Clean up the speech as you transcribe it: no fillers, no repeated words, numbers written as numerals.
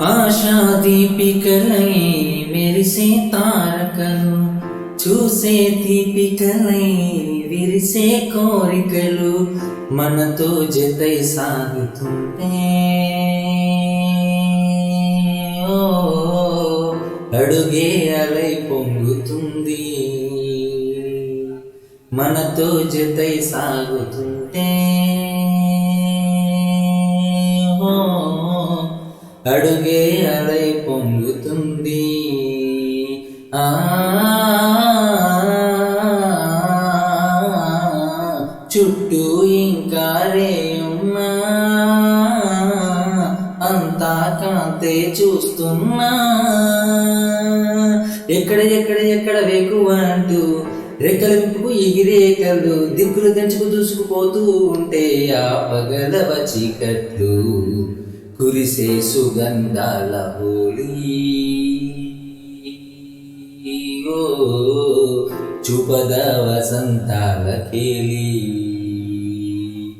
ఆశా దీపికలై మెరిసే తారకలు, చూసే దీపికలై విరిసే కోరికలు, మనతో జతై సాగుతుంటే ఓ అడుగే అలై పొంగుతుంది. మనతో జతై సాగుతుంటే అడుగే అలై పొంగుతుంది. చుట్టూ ఇంకా రేయున్నా, అంతా కాంతే చూస్తున్నా. ఎక్కడ ఎక్కడ ఎక్కడ వేకువ అంటూ రెక్కల విప్పుకు ఎగిరే కళ్ళు దిక్కులు దంచుకు దూసుకుపోతూ ఉంటే ఆ పగలవ చీకట్లు కురిసే సుగంధాల హోలీ. చూపద వసంతాల కేలి.